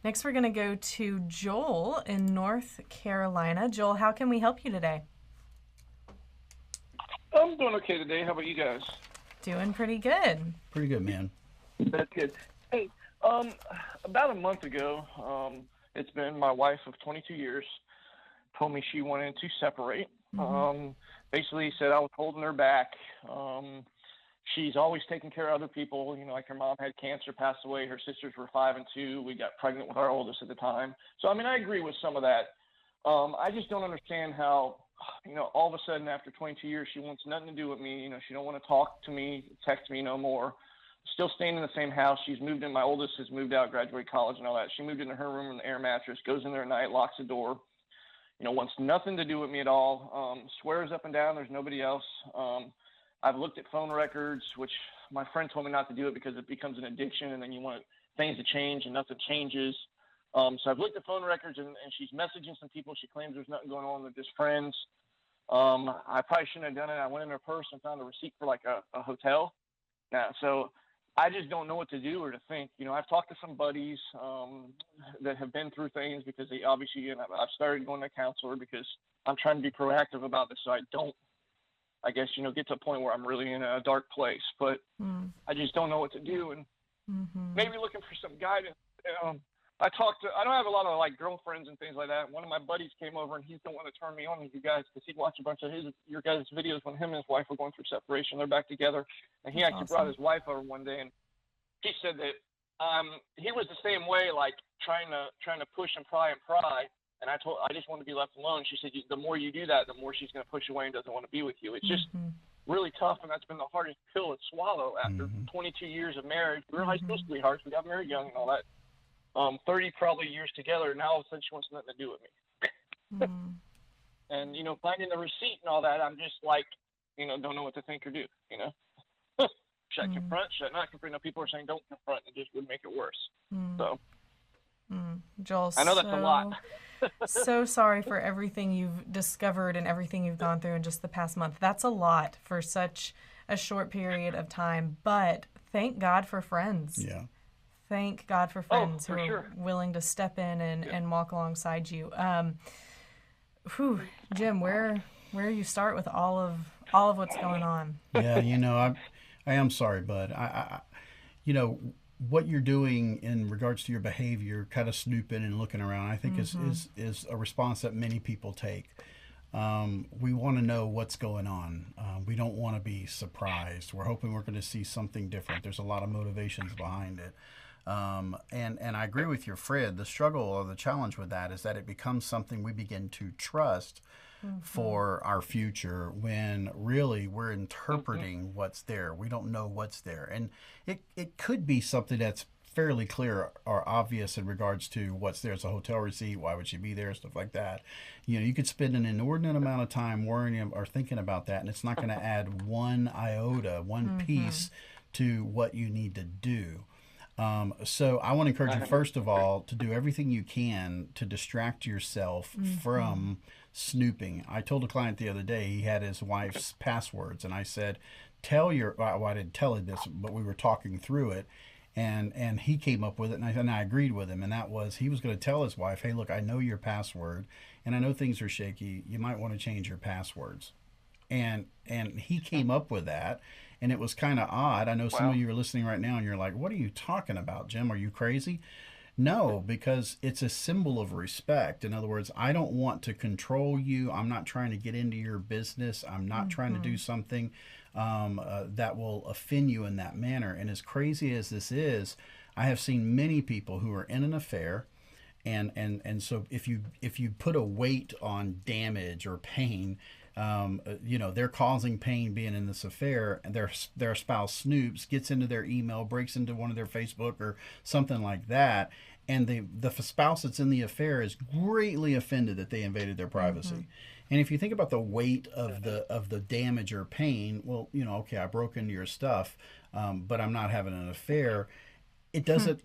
Next, we're going to go to Joel in North Carolina. Joel, how can we help you today? I'm doing okay today. How about you guys? Doing pretty good. Pretty good, man. That's good. Hey, um, about a month ago, it's been my wife of 22 years told me she wanted to separate. Mm-hmm. Basically said I was holding her back. She's always taken care of other people. Like her mom had cancer, passed away. Her sisters were 5 and 2. We got pregnant with our oldest at the time. So I mean, I agree with some of that. I just don't understand how, all of a sudden after 22 years, she wants nothing to do with me. She don't want to talk to me, text me no more. Still staying in the same house. She's moved in. My oldest has moved out, graduated college and all that. She moved into her room in the air mattress, goes in there at night, locks the door. Wants nothing to do with me at all. Swears up and down there's nobody else. I've looked at phone records, which my friend told me not to do it because it becomes an addiction, and then you want things to change, and nothing changes. So I've looked at phone records, and she's messaging some people. She claims there's nothing going on. They're just friends. I probably shouldn't have done it. I went in her purse and found a receipt for like a hotel. Now, so I just don't know what to do or to think. I've talked to some buddies that have been through things because they obviously, and I've started going to a counselor because I'm trying to be proactive about this so I don't, I guess, get to a point where I'm really in a dark place. But I just don't know what to do, and Mm-hmm. maybe looking for some guidance. I don't have a lot of like girlfriends and things like that. One of my buddies came over and he's the one that turned me on to you guys because he'd watch a bunch of your guys' videos when him and his wife were going through separation. They're back together, and he That's actually brought awesome. his wife over one day, and he said that he was the same way, like trying to push and pry. And I just want to be left alone. She said, the more you do that, the more she's going to push away and doesn't want to be with you. It's just Mm-hmm. really tough, and that's been the hardest pill to swallow after Hmm. 22 years of marriage. We were high school Mm-hmm. sweethearts. We got married young and all that. 30 probably years together. Now all of a sudden she wants nothing to do with me. Mm-hmm. And, finding the receipt and all that, I'm just like, don't know what to think or do. Should I confront? Should I not confront? People are saying don't confront. It just would make it worse. Mm-hmm. So Joel, I know that's a lot. so sorry for everything you've discovered and everything you've gone through in just the past month. That's a lot for such a short period of time, but thank God for friends. Yeah. Thank God for Oh, friends who for are sure. willing to step in Yeah. and walk alongside you. Jim, where you start with all of what's going on? Yeah, I am sorry, bud. You know, what you're doing in regards to your behavior, kind of snooping and looking around, I think Mm-hmm. is a response that many people take. We want to know what's going on. We don't want to be surprised. We're hoping we're going to see something different. There's a lot of motivations behind it. And I agree with your Fred. The struggle or the challenge with that is that it becomes something we begin to trust Mm-hmm. for our future when really we're interpreting what's there. We don't know what's there. And it could be something that's fairly clear or obvious in regards to what's there. It's a hotel receipt. Why would she be there? Stuff like that. You could spend an inordinate amount of time worrying or thinking about that, and it's not going to add one iota, one Mm-hmm. piece to what you need to do. So I want to encourage you, I first of all, to do everything you can to distract yourself Mm-hmm. from snooping. I told a client the other day he had his wife's passwords, and I said, well, I didn't tell him this, but we were talking through it, and he came up with it, and I agreed with him, and that was he was going to tell his wife, hey, look, I know your password, and I know things are shaky. You might want to change your passwords. And he came up with that, and it was kind of odd. I know some of Wow. you are listening right now and you're like, what are you talking about, Jim? Are you crazy? No, because it's a symbol of respect. In other words, I don't want to control you. I'm not trying to get into your business. I'm not trying to Mm-hmm. do something that will offend you in that manner. And as crazy as this is, I have seen many people who are in an affair, and so if you put a weight on damage or pain, they're causing pain being in this affair, and their spouse snoops, gets into their email, breaks into one of their Facebook or something like that, and the spouse that's in the affair is greatly offended that they invaded their Mm-hmm. privacy. And if you think about the weight of the damage or pain, well, okay, I broke into your stuff, but I'm not having an affair. It doesn't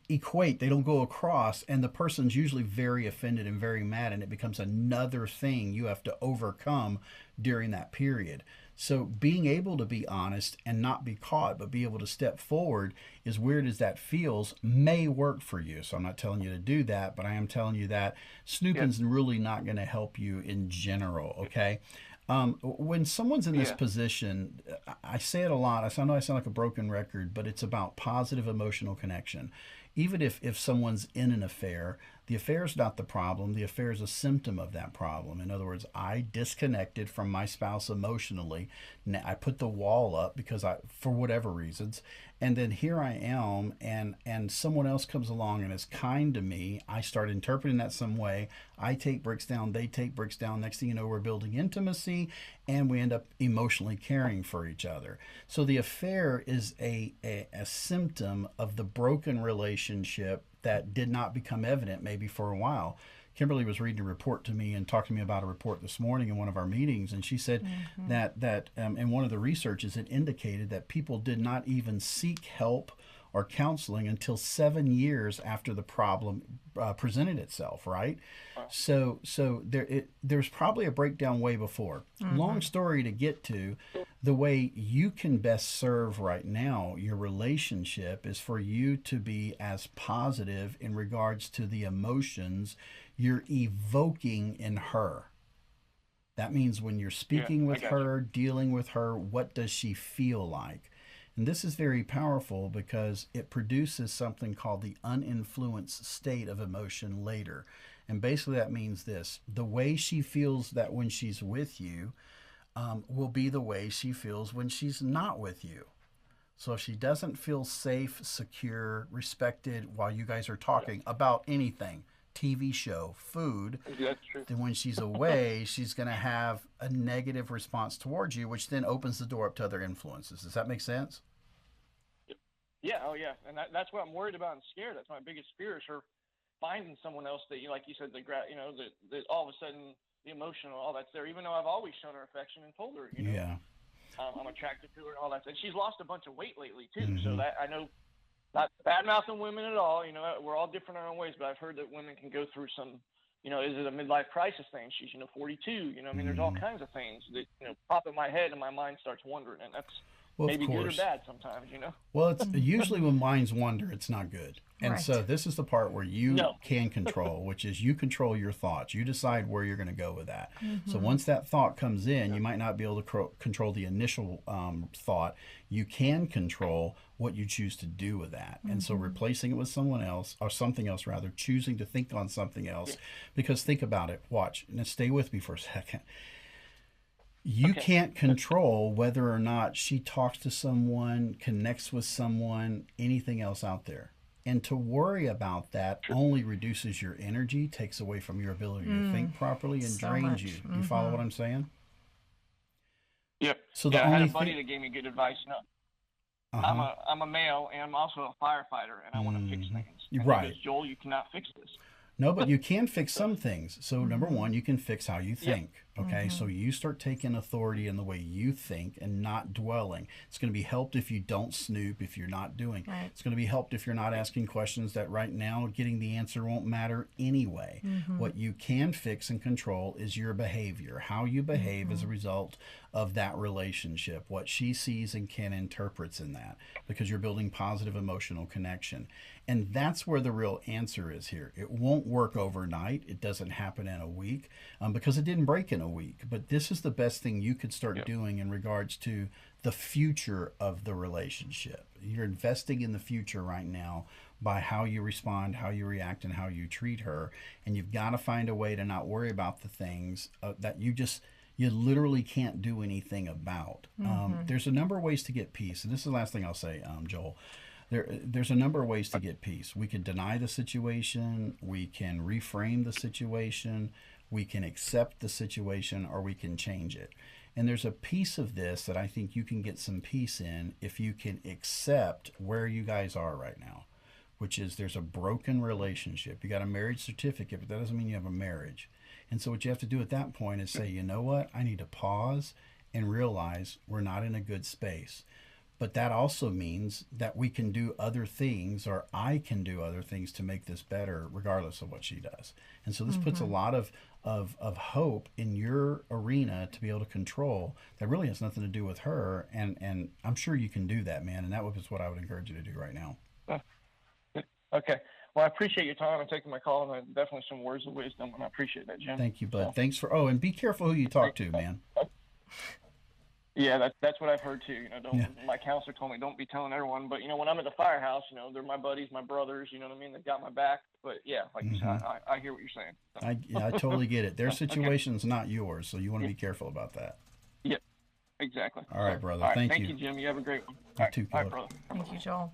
equate. They don't go across, and the person's usually very offended and very mad, and it becomes another thing you have to overcome during that period. So being able to be honest and not be caught, but be able to step forward, as weird as that feels, may work for you. So I'm not telling you to do that, but I am telling you that Yeah. snooping's really not going to help you in general. Okay. When someone's in this Yeah. position, I say it a lot. I know I sound like a broken record, but it's about positive emotional connection. Even if someone's in an affair, the affair is not the problem. The affair is a symptom of that problem. In other words, I disconnected from my spouse emotionally. I put the wall up because for whatever reasons, and then here I am, and someone else comes along and is kind to me. I start interpreting that some way. I take bricks down, they take bricks down. Next thing you know, we're building intimacy, and we end up emotionally caring for each other. So the affair is a symptom of the broken relationship that did not become evident maybe for a while. Kimberly was reading a report to me and talking to me about a report this morning in one of our meetings, and she said that in one of the researches it indicated that people did not even seek help or counseling until 7 years after the problem presented itself. Right? There's probably a breakdown way before. Long story to get to. The way you can best serve right now your relationship is for you to be as positive in regards to the emotions you're evoking in her. That means when you're Yeah. speaking I with got you. her, dealing with her, what does she feel like? And this is very powerful because it produces something called the uninfluenced state of emotion later. And basically, that means this: the way she feels that when she's with you will be the way she feels when she's not with you. So if she doesn't feel safe, secure, respected while you guys are Yeah. talking about anything, TV show, food, That's true. then when she's away, she's going to have a negative response towards you, which then opens the door up to other influences. Does that make sense? Yeah. Oh, yeah. And that's what I'm worried about and scared. That's my biggest fear is her finding someone else that, like you said, that all of a sudden the emotional, all that's there, even though I've always shown her affection and told her, Yeah. I'm attracted to her and all that. And she's lost a bunch of weight lately too. So Mm-hmm. that I know, not bad mouthing women at all. We're all different in our own ways, but I've heard that women can go through some, is it a midlife crisis thing? She's, 42, I mean, there's all Mm-hmm. kinds of things that, pop in my head and my mind starts wondering. And that's Well, of maybe good or course. bad sometimes. Well, it's usually when minds wander, it's not good. And so Right. this is the part where you No. can control, which is you control your thoughts. You decide where you're going to go with that. So once that thought comes in, you might not be able to control the initial thought. You can control what you choose to do with that. And so replacing it with someone else, or something else rather, choosing to think on something else. Because think about it. Watch. Now stay with me for a second. You Okay. can't control whether or not she talks to someone, connects with someone, anything else out there. And to worry about that only reduces your energy, takes away from your ability to think properly, and So drains much. you. You follow what I'm saying? Yep. So the Yeah, I had only a buddy thing. that gave me good advice. I'm Uh-huh. a male and I'm also a firefighter and I want to fix Mhm. things. And he Right. goes, Joel, you cannot fix this. No, but you can fix some things. So number one, you can fix how you think. Okay, so you start taking authority in the way you think and not dwelling. It's going to be helped if you don't snoop, if you're not doing. Right. It's going to be helped if you're not asking questions that right now getting the answer won't matter anyway. What you can fix and control is your behavior, how you behave as a result of that relationship, what she sees and can interprets in that, because you're building positive emotional connection. And that's where the real answer is here. It won't work overnight. It doesn't happen in a week because it didn't break in a week. But this is the best thing you could start doing in regards to the future of the relationship. You're investing in the future right now by how you respond, how you react, and how you treat her. And you've got to find a way to not worry about the things that you literally can't do anything about. There's a number of ways to get peace. And this is the last thing I'll say, Joel. There's a number of ways to get peace. We can deny the situation, we can reframe the situation, we can accept the situation, or we can change it. And there's a piece of this that I think you can get some peace in if you can accept where you guys are right now, which is there's a broken relationship. You got a marriage certificate, but that doesn't mean you have a marriage. And so what you have to do at that point is say, you know what, I need to pause and realize we're not in a good space. But that also means that we can do other things, or I can do other things to make this better, regardless of what she does. And so this puts a lot of hope in your arena to be able to control that really has nothing to do with her. And I'm sure you can do that, man. And that was what I would encourage you to do right now. Okay. Well, I appreciate your time and taking my call, and definitely some words of wisdom, and I appreciate that, Jim. Thank you, bud. Thanks for, and be careful who you talk to, man. Yeah, that's what I've heard too. My counselor told me don't be telling everyone, but when I'm at the firehouse, they're my buddies, my brothers. You know what I mean? They've got my back. But yeah, like you said, I hear what you're saying. So. I totally get it. Their situation's not yours, so you want to be careful about that. Yeah, exactly. All right, brother. All right, thank thank you, Jim. You have a great one. You too, all right, brother. Thank you, Joel.